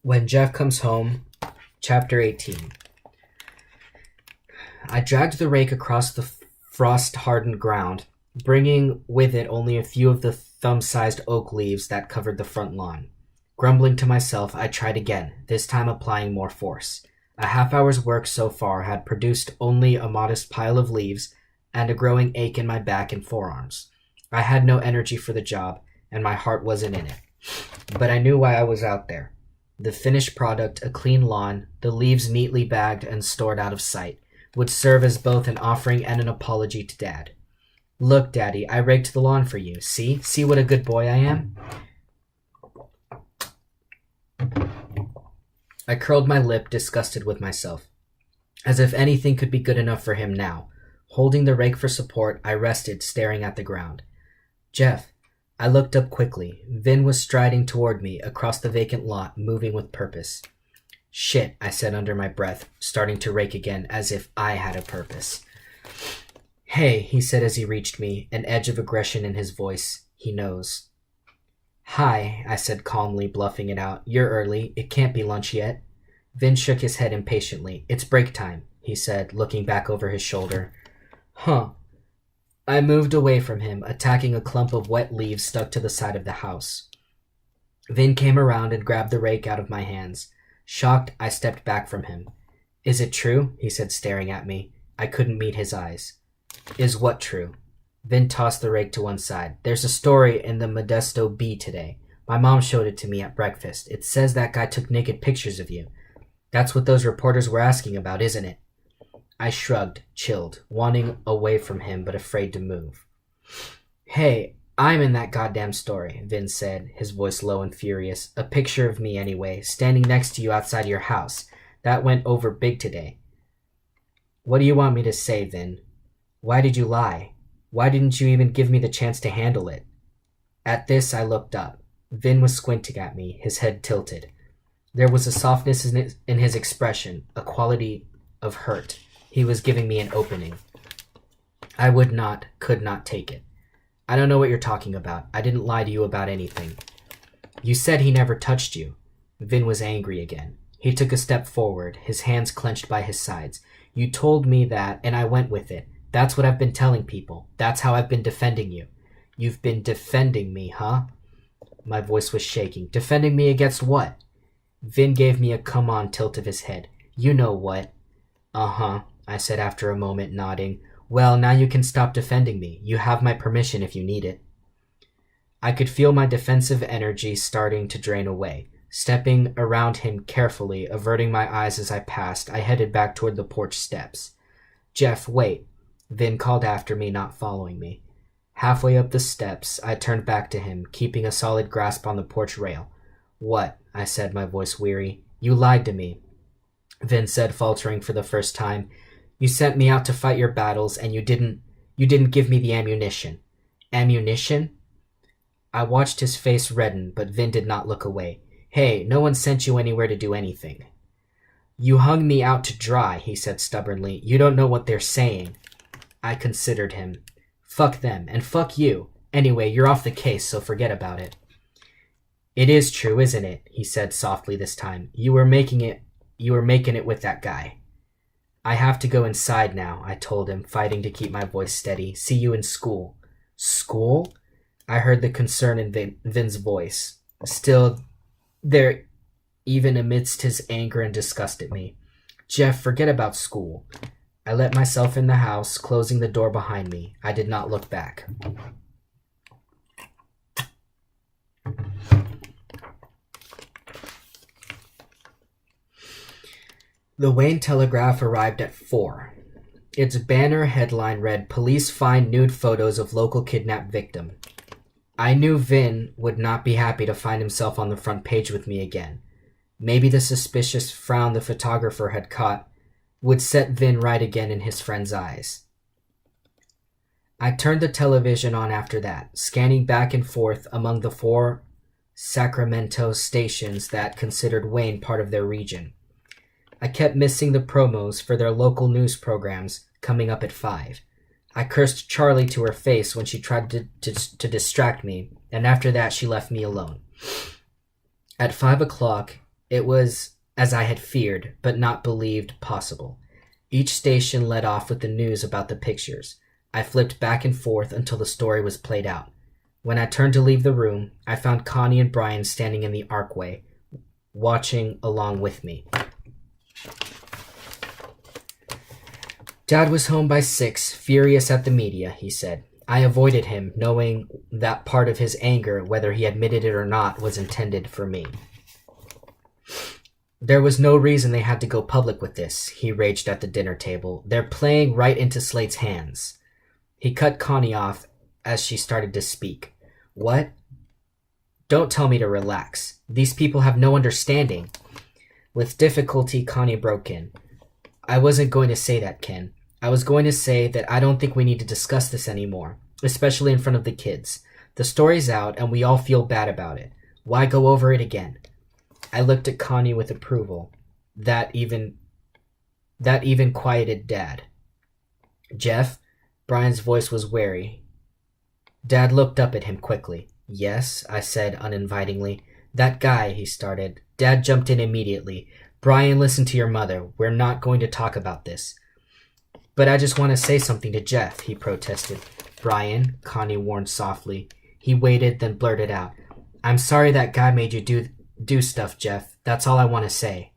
When Jeff Comes Home, Chapter 18. I dragged the rake across the frost-hardened ground, bringing with it only a few of the thumb-sized oak leaves that covered the front lawn. Grumbling to myself, I tried again, this time applying more force. A half-hour's work so far had produced only a modest pile of leaves and a growing ache in my back and forearms. I had no energy for the job, and my heart wasn't in it. But I knew why I was out there. The finished product, a clean lawn, the leaves neatly bagged and stored out of sight, would serve as both an offering and an apology to Dad. Look, Daddy, I raked the lawn for you. See? See what a good boy I am? I curled my lip, disgusted with myself. As if anything could be good enough for him now. Holding the rake for support, I rested, staring at the ground. Jeff. I looked up quickly. Vin was striding toward me across the vacant lot, moving with purpose. Shit, I said under my breath, starting to rake again, as if I had a purpose. Hey, he said as he reached me, an edge of aggression in his voice. He knows. Hi, I said calmly, bluffing it out. You're early. It can't be lunch yet. Vin shook his head impatiently. It's break time, he said, looking back over his shoulder. Huh. I moved away from him, attacking a clump of wet leaves stuck to the side of the house. Vin came around and grabbed the rake out of my hands. Shocked, I stepped back from him. Is it true? He said, staring at me. I couldn't meet his eyes. Is what true? Vin tossed the rake to one side. There's a story in the Modesto Bee today. My mom showed it to me at breakfast. It says that guy took naked pictures of you. That's what those reporters were asking about, isn't it? I shrugged, chilled, wanting away from him but afraid to move. Hey, I'm in that goddamn story, Vin said, his voice low and furious. A picture of me, anyway, standing next to you outside your house. That went over big today. What do you want me to say, Vin? Why did you lie? Why didn't you even give me the chance to handle it? At this, I looked up. Vin was squinting at me, his head tilted. There was a softness in his expression, a quality of hurt. He was giving me an opening. I could not take it. I don't know what you're talking about. I didn't lie to you about anything. You said he never touched you. Vin was angry again. He took a step forward, his hands clenched by his sides. You told me that, and I went with it. That's what I've been telling people. That's how I've been defending you. You've been defending me, huh? My voice was shaking. Defending me against what? Vin gave me a come-on tilt of his head. You know what? Uh-huh, I said after a moment, nodding. Well, now you can stop defending me. You have my permission if you need it. I could feel my defensive energy starting to drain away. Stepping around him carefully, averting my eyes as I passed, I headed back toward the porch steps. Jeff, wait. Vin called after me, not following me. Halfway up the steps, I turned back to him, keeping a solid grasp on the porch rail. What? I said, my voice weary. You lied to me, Vin said, faltering for the first time. You sent me out to fight your battles, and you didn't give me the ammunition. Ammunition? I watched his face redden, but Vin did not look away. Hey, no one sent you anywhere to do anything. You hung me out to dry, he said stubbornly. You don't know what they're saying. I considered him. Fuck them, and fuck you. Anyway, you're off the case, so forget about it. It is true, isn't it? He said softly this time. You were making it with that guy. I have to go inside now, I told him, fighting to keep my voice steady. See you in school. School? I heard the concern in Vin's voice. Still, there, even amidst his anger and disgust at me. Jeff, forget about school. I let myself in the house, closing the door behind me. I did not look back. The Wayne Telegraph arrived at 4. Its banner headline read, Police find nude photos of local kidnapped victim. I knew Vin would not be happy to find himself on the front page with me again. Maybe the suspicious frown the photographer had caught would set Vin right again in his friend's eyes. I turned the television on after that, scanning back and forth among the 4 Sacramento stations that considered Wayne part of their region. I kept missing the promos for their local news programs coming up at 5. I cursed Charlie to her face when she tried to distract me, and after that she left me alone. At 5 o'clock, It was as I had feared, but not believed possible. Each station led off with the news about the pictures. I flipped back and forth until the story was played out. When I turned to leave the room, I found Connie and Brian standing in the archway, watching along with me. Dad was home by 6, furious at the media, he said. I avoided him, knowing that part of his anger, whether he admitted it or not, was intended for me. There was no reason they had to go public with this, he raged at the dinner table. They're playing right into Slate's hands. He cut Connie off as she started to speak. What? Don't tell me to relax. These people have no understanding. With difficulty, Connie broke in. I wasn't going to say that, Ken. I was going to say that I don't think we need to discuss this anymore, especially in front of the kids. The story's out, and we all feel bad about it. Why go over it again? I looked at Connie with approval. That even quieted Dad. Jeff? Brian's voice was wary. Dad looked up at him quickly. Yes, I said uninvitingly. That guy, he started. Dad jumped in immediately. Brian, listen to your mother. We're not going to talk about this. But I just want to say something to Jeff, he protested. Brian, Connie warned softly. He waited, then blurted out. I'm sorry that guy made you do stuff, Jeff. That's all I want to say.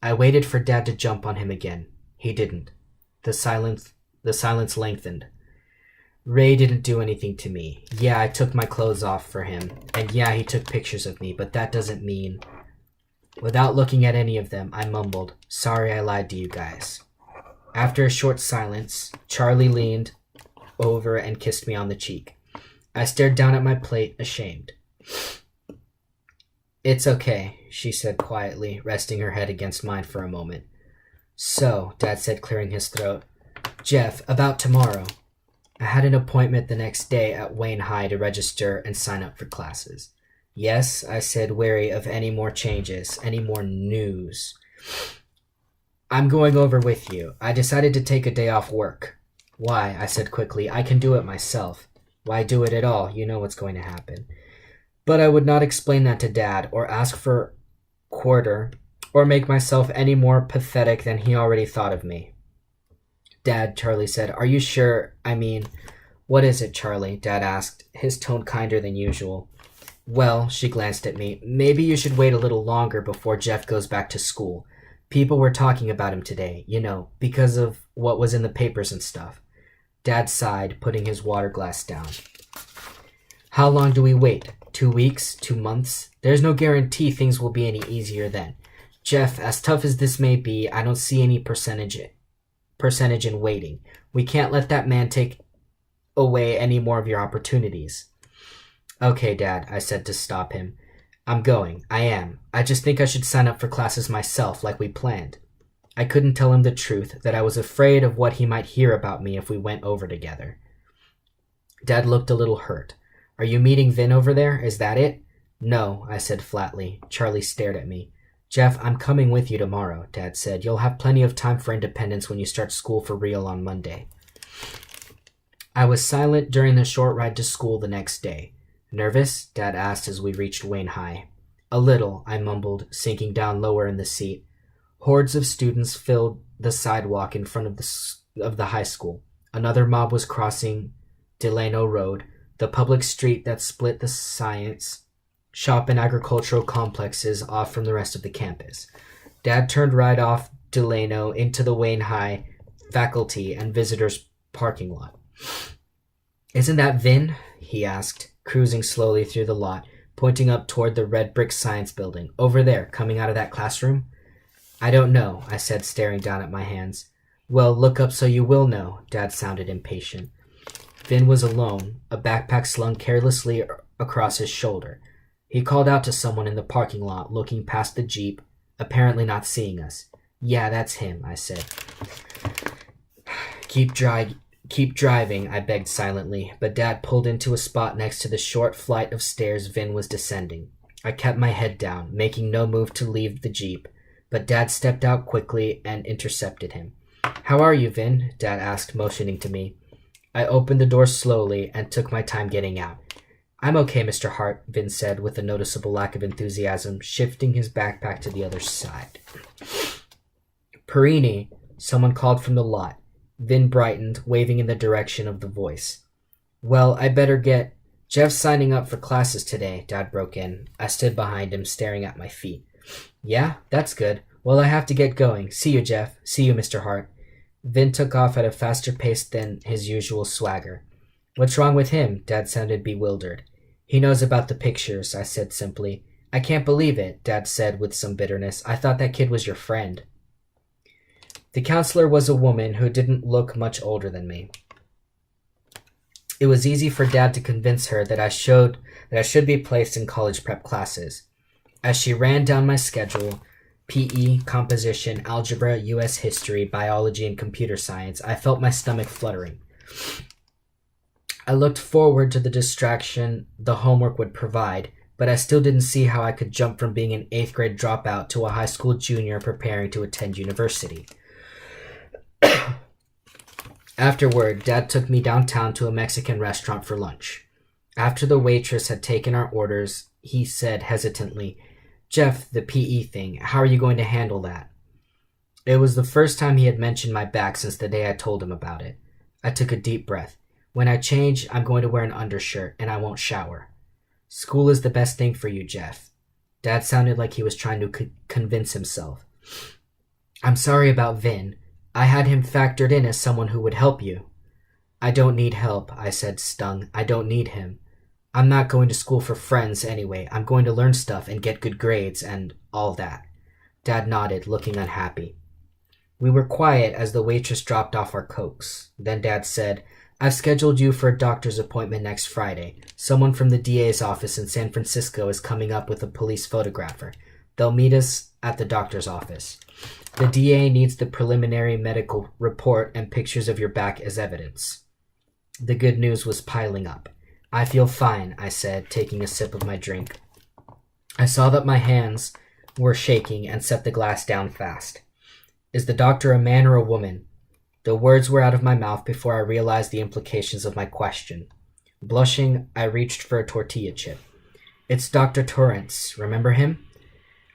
I waited for Dad to jump on him again. He didn't. The silence lengthened. Ray didn't do anything to me. Yeah, I took my clothes off for him. And yeah, he took pictures of me, but that doesn't mean... Without looking at any of them, I mumbled, Sorry I lied to you guys. After a short silence, Charlie leaned over and kissed me on the cheek. I stared down at my plate, ashamed. It's okay, she said quietly, resting her head against mine for a moment. So, Dad said, clearing his throat. Jeff, about tomorrow. I had an appointment the next day at Wayne High to register and sign up for classes. Yes, I said, wary of any more changes, any more news. I'm going over with you. I decided to take a day off work. Why? I said quickly. I can do it myself. Why do it at all? You know what's going to happen. But I would not explain that to Dad, or ask for quarter, or make myself any more pathetic than he already thought of me. Dad, Charlie said, are you sure? I mean, what is it, Charlie? Dad asked, his tone kinder than usual. Well, she glanced at me, maybe you should wait a little longer before Jeff goes back to school. People were talking about him today, you know, because of what was in the papers and stuff. Dad sighed, putting his water glass down. How long do we wait? 2 weeks? 2 months? There's no guarantee things will be any easier then. Jeff, as tough as this may be, I don't see any percentage in waiting. We can't let that man take away any more of your opportunities. Okay, Dad, I said to stop him. I'm going. I am. I just think I should sign up for classes myself like we planned. I couldn't tell him the truth, that I was afraid of what he might hear about me if we went over together. Dad looked a little hurt. Are you meeting Vin over there? Is that it? No, I said flatly. Charlie stared at me. Jeff, I'm coming with you tomorrow, Dad said. You'll have plenty of time for independence when you start school for real on Monday. I was silent during the short ride to school the next day. Nervous? Dad asked as we reached Wayne High. A little, I mumbled, sinking down lower in the seat. Hordes of students filled the sidewalk in front of the high school. Another mob was crossing Delano Road, the public street that split the science, shop, and agricultural complexes off from the rest of the campus. Dad turned right off Delano into the Wayne High faculty and visitors parking lot. Isn't that Vin? He asked, cruising slowly through the lot, pointing up toward the red brick science building. Over there, coming out of that classroom? I don't know, I said, staring down at my hands. Well, look up so you will know, Dad sounded impatient. Vin was alone, a backpack slung carelessly across his shoulder. He called out to someone in the parking lot, looking past the Jeep, apparently not seeing us. Yeah, that's him, I said. Keep driving, I begged silently, but Dad pulled into a spot next to the short flight of stairs Vin was descending. I kept my head down, making no move to leave the Jeep, but Dad stepped out quickly and intercepted him. How are you, Vin? Dad asked, motioning to me. I opened the door slowly and took my time getting out. I'm okay, Mr. Hart, Vin said with a noticeable lack of enthusiasm, shifting his backpack to the other side. Perini, someone called from the lot. Vin brightened, waving in the direction of the voice. Well, I better get... Jeff's signing up for classes today, Dad broke in. I stood behind him, staring at my feet. Yeah, that's good. Well, I have to get going. See you, Jeff. See you, Mr. Hart. Vin took off at a faster pace than his usual swagger. What's wrong with him? Dad sounded bewildered. He knows about the pictures, I said simply. I can't believe it, Dad said with some bitterness. I thought that kid was your friend. The counselor was a woman who didn't look much older than me. It was easy for Dad to convince her that I should be placed in college prep classes. As she ran down my schedule, PE, composition, algebra, US history, biology, and computer science, I felt my stomach fluttering. I looked forward to the distraction the homework would provide, but I still didn't see how I could jump from being an 8th grade dropout to a high school junior preparing to attend university. Afterward, Dad took me downtown to a Mexican restaurant for lunch. After the waitress had taken our orders, he said hesitantly, Jeff, the PE thing, how are you going to handle that? It was the first time he had mentioned my back since the day I told him about it. I took a deep breath. When I change, I'm going to wear an undershirt, and I won't shower. School is the best thing for you, Jeff. Dad sounded like he was trying to convince himself. I'm sorry about Vin. I had him factored in as someone who would help you. I don't need help, I said, stung. I don't need him. I'm not going to school for friends anyway. I'm going to learn stuff and get good grades and all that. Dad nodded, looking unhappy. We were quiet as the waitress dropped off our Cokes. Then Dad said, I've scheduled you for a doctor's appointment next Friday. Someone from the DA's office in San Francisco is coming up with a police photographer. They'll meet us at the doctor's office. The DA needs the preliminary medical report and pictures of your back as evidence. The good news was piling up. I feel fine, I said, taking a sip of my drink. I saw that my hands were shaking and set the glass down fast. Is the doctor a man or a woman? The words were out of my mouth before I realized the implications of my question. Blushing, I reached for a tortilla chip. It's Dr. Torrance. Remember him?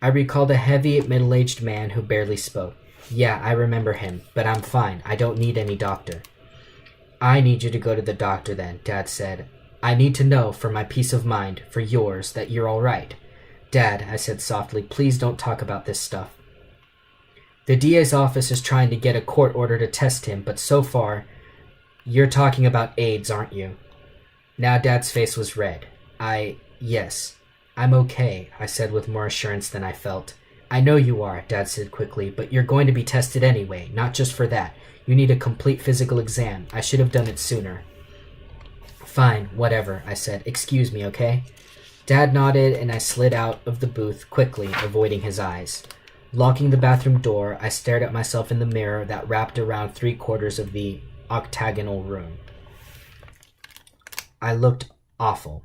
I recalled a heavy, middle-aged man who barely spoke. Yeah, I remember him, but I'm fine. I don't need any doctor. I need you to go to the doctor then, Dad said. I need to know, for my peace of mind, for yours, that you're all right. Dad, I said softly, please don't talk about this stuff. The DA's office is trying to get a court order to test him, but so far, you're talking about AIDS, aren't you? Now Dad's face was red. Yes. I'm okay, I said with more assurance than I felt. I know you are, Dad said quickly, but you're going to be tested anyway, not just for that. You need a complete physical exam. I should have done it sooner. Fine, whatever, I said. Excuse me, okay? Dad nodded and I slid out of the booth quickly, avoiding his eyes. Locking the bathroom door, I stared at myself in the mirror that wrapped around 3/4 of the octagonal room. I looked awful.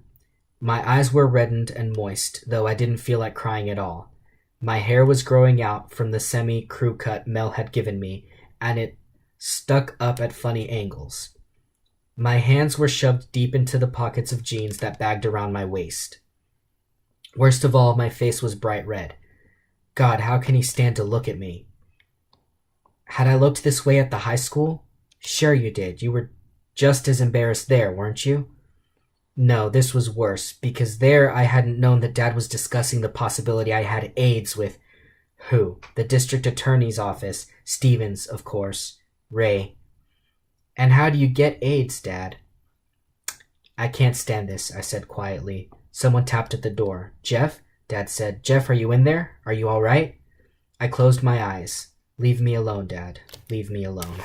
My eyes were reddened and moist, though I didn't feel like crying at all. My hair was growing out from the semi-crew cut Mel had given me, and it stuck up at funny angles. My hands were shoved deep into the pockets of jeans that bagged around my waist. Worst of all, my face was bright red. God, how can he stand to look at me? Had I looked this way at the high school? Sure you did. You were just as embarrassed there, weren't you? No, this was worse, because there I hadn't known that Dad was discussing the possibility I had AIDS with... Who? The district attorney's office. Stevens, of course. Ray. And how do you get AIDS, Dad? I can't stand this, I said quietly. Someone tapped at the door. Jeff? Dad said. Jeff, are you in there? Are you all right? I closed my eyes. Leave me alone, Dad. Leave me alone.